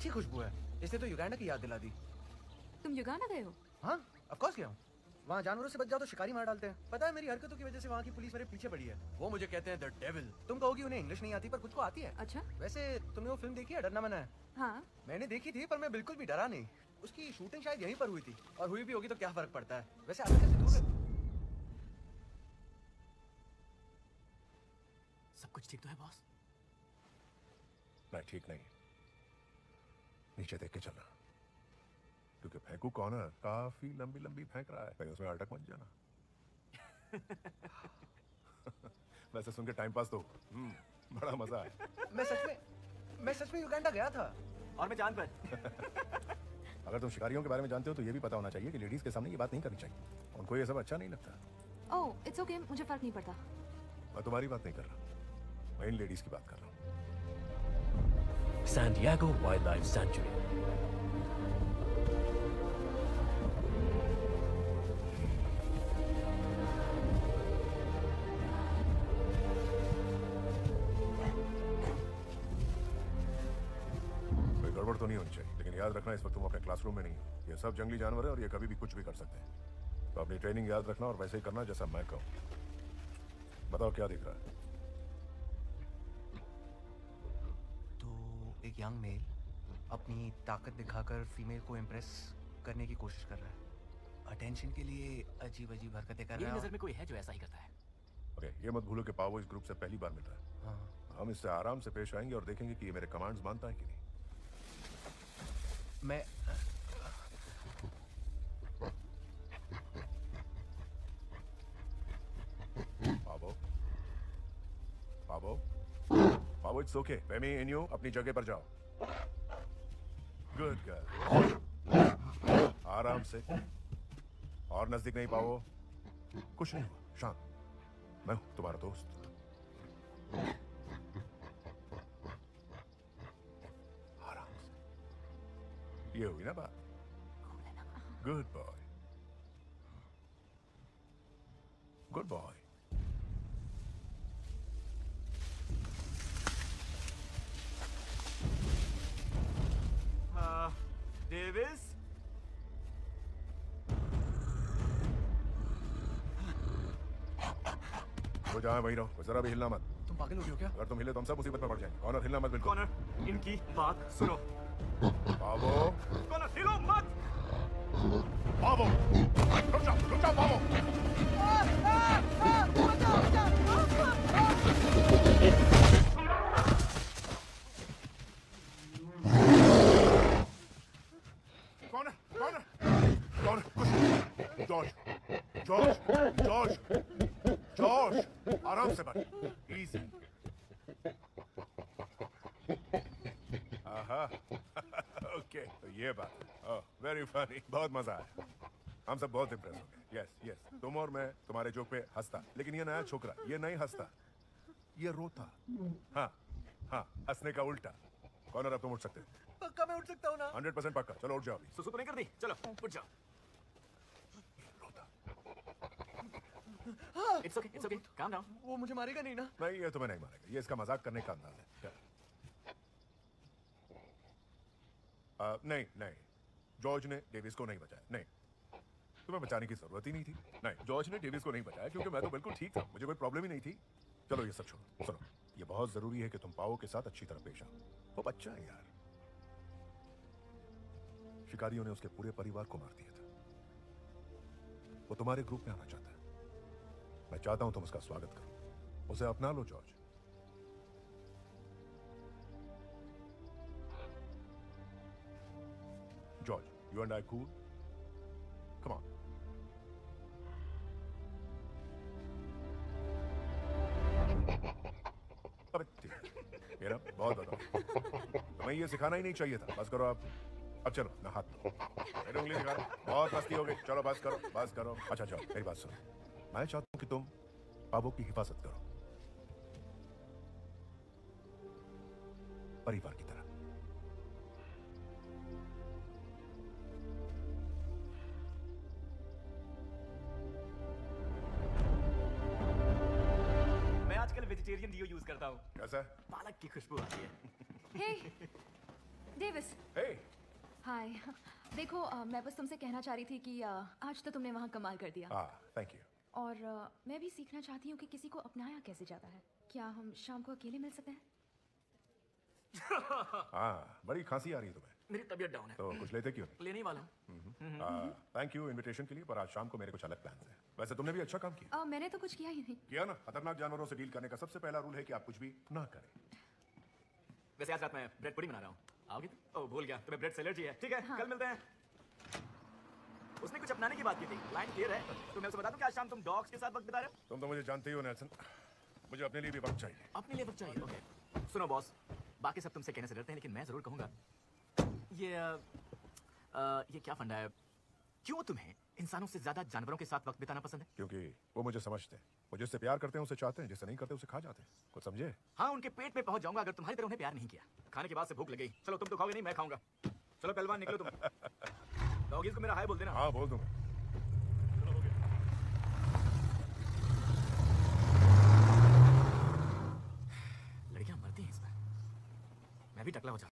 अच्छी खुशबू है, इसने तो युगांडा की याद दिला दी। तुम युगांडा गए हो? हाँ, ऑफ कोर्स गया हूँ। वहाँ जानवरों से बच जाओ तो शिकारी मार डालते हैं। पता है मेरी हरकतों की वजह से वहाँ की पुलिस मेरे पीछे पड़ी है। वो मुझे कहते हैं द डेविल। तुम कहोगी उन्हें इंग्लिश नहीं आती पर कुछ को आती है। अच्छा। वैसे तुमने वो फिल्म देखी है डरना मना है? हाँ। मैंने देखी थी पर मैं बिल्कुल भी डरा नहीं। उसकी शूटिंग शायद यहीं पर हुई थी, और हुई भी होगी तो क्या फर्क पड़ता है। वैसे आप कैसे दूर है? सब कुछ ठीक तो है बॉस? नहीं ठीक नहीं, नीचे देख के चलना, क्योंकि फेंकू कॉर्नर काफी लंबी लंबी फेंक रहा है, कहीं उसमें अटक मत जाना। वैसे सुन के टाइम पास तो बड़ा मजा है। मैं सच में युगांडा गया था, और मैं चांद पर। अगर तुम शिकारियों के बारे में जानते हो तो ये भी पता होना चाहिए कि लेडीज के सामने ये बात नहीं करनी चाहिए। उनको ये सब अच्छा नहीं लगता। ओह इट्स ओके, मुझे फर्क नहीं पड़ता। मैं तुम्हारी बात नहीं कर रहा, मैं इन लेडीज की बात कर रहा हूँ। San Diego Wildlife Sanctuary. कोई गड़बड़ तो नहीं होनी चाहिए, लेकिन याद रखना इस वक्त तुम अपने क्लासरूम में नहीं हो। ये सब जंगली जानवर है और ये कभी भी कुछ भी कर सकते हैं। तो अपनी ट्रेनिंग याद रखना और वैसे ही करना जैसा मैं कहूँ। बताओ क्या दिख रहा है? एक यंग मेल अपनी ताकत दिखाकर फीमेल को इम्प्रेस करने की कोशिश कर रहा है। अटेंशन के लिए अजीब अजीब हरकतें कर रहा है। नजर में कोई है जो ऐसा ही करता है। ओके, ये मत भूलो कि पावो इस ग्रुप से पहली बार मिल रहा है। हाँ। हम इससे आराम से पेश आएंगे और देखेंगे कि ये मेरे कमांड्स मानता है कि नहीं। मैं पावो पावो पावो, इट्स ओके। फेमी इन यू, अपनी जगह पर जाओ। गुड गर्ल, आराम से, और नजदीक नहीं पावो। कुछ नहीं हुआ, शांत। मैं हूं तुम्हारा दोस्त। आराम से। ये हुई ना बात? Good boy, good boy. Davis, वो जहाँ वहीं रहो, जरा भी हिलना मत। तुम पागल हो गए हो क्या? अगर तुम हिले तो हम सब मुसीबत में पड़ जाएंगे। कॉर्नर, हिलना मत बिल्कुल। कॉर्नर, इनकी बात सुनो। पावो, कॉर्नर, हिलो मत। पावो, रुक जाओ पावो। जॉर्ज, आराम से बैठ, इजी। ओके, तो ये बात। वेरी फनी, बहुत मजा आया। हम सब बहुत इम्प्रेस हो गए। यस, तुम और मैं तुम्हारे जोक पे हंसता, लेकिन ये नया छोकरा ये नहीं हंसता, ये रोता। हाँ, हंसने का उल्टा। कॉर्नर, अब तुम उठ सकते हो। पक्का मैं उठ सकता हूँ ना? 100% पक्का। चलो उठ जाओ अभी। सुसु तो नहीं कर दी? चलो उठ जाओ। It's okay, calm down. वो मुझे मारेगा नहीं ना? नहीं, ये तुम्हें नहीं मारेगा, ये इसका मजाक करने का अंदाज है। नहीं, जॉर्ज ने डेविस को नहीं बचाया। नहीं, तुम्हें बचाने की जरूरत ही नहीं थी। नहीं, जॉर्ज ने डेविस को नहीं बचाया क्योंकि मैं तो बिल्कुल ठीक था, मुझे कोई प्रॉब्लम ही नहीं थी। चलो ये सब छोड़ो, सुनो, ये बहुत जरूरी है कि तुम पाओ के साथ अच्छी तरह पेश आओ। वो बच्चा है यार, शिकारियों ने उसके पूरे परिवार को मार दिया था। वो तुम्हारे ग्रुप में आना चाहता है। मैं चाहता हूं तुम उसका स्वागत करो, उसे अपना लो। George, you and I cool? Come on. अबे मेरा बहुत बताओ, तुम्हें ये सिखाना ही नहीं चाहिए था। बस करो अब चलो ना, हाथ लो। मेरी उंगली दिखा, बहुत मस्ती हो गई। चलो बस करो। अच्छा चलो, मेरी बात सुनो। मैं चाहता हूं कि तुम पावो की हिफाजत करो, परिवार की तरह। मैं आजकल वेजिटेरियन डियो यूज करता हूँ। कैसा? पालक की खुशबू आती है। हे, डेविस Hey, हाय। देखो मैं बस तुमसे कहना चाह रही थी कि आज तो तुमने वहाँ कमाल कर दिया। thank you. और मैं भी सीखना चाहती हूँ कि किसी को अपनाया कैसे जाता है। क्या हम शाम को अकेले मिल सकते हैं? हाँ, बड़ी खांसी आ रही है तुम्हें। मेरी तबीयत डाउन है, तो कुछ लेते क्यों नहीं? लेने ही वाला हूँ। थैंक यू इनविटेशन के लिए, पर आज शाम को मेरे कुछ अलग प्लान्स हैं। वैसे तुमने भी अच्छा काम किया। मैंने तो कुछ किया ही नहीं। किया ना? खतरनाक जानवरों से डील करने का सबसे पहला रूल है कि आप कुछ भी ना करें। वैसे आज रात मैं ब्रेड पुडिंग बना रहा हूँ, आओगे तुम? ओह भूल गया, तुम्हें ब्रेड से एलर्जी है। ठीक है, हाँ। कल मिलते हैं। उसने कुछ अपनाने की बात की थी, लाइन क्लियर है। तो मैं उसे बता दूं कि आज शाम तुम डॉग्स के साथ वक्त बिता रहे हो? तुम तो मुझे जानते ही हो नेल्सन, मुझे अपने लिए भी वक्त चाहिए। अपने लिए वक्त चाहिए, ओके। सुनो बॉस, बाकी सब तुमसे कहने से डरते हैं, लेकिन मैं जरूर कहूंगा ये क्या फंडा है? क्यों तुम्हें इंसानों से ज्यादा जानवरों के साथ वक्त बिताना पसंद है? क्योंकि वो मुझे समझते हैं। वो जिससे प्यार करते हैं उसे चाहते हैं, जिससे नहीं करते उसे खा जाते हैं। कुछ समझे? हाँ, उनके पेट में पहुंच जाऊंगा अगर तुम्हारी तरह उन्हें प्यार नहीं किया। खाने के बाद से भूख लग गई। चलो तुम तो खाओगे नहीं, मैं खाऊंगा। चलो पहलवान निकलो तुम। डॉगीज को मेरा हाय बोल देना। हाँ, बोल दूंगा। लड़कियां मरती हैं इस पर, मैं भी टकला हो जाऊं।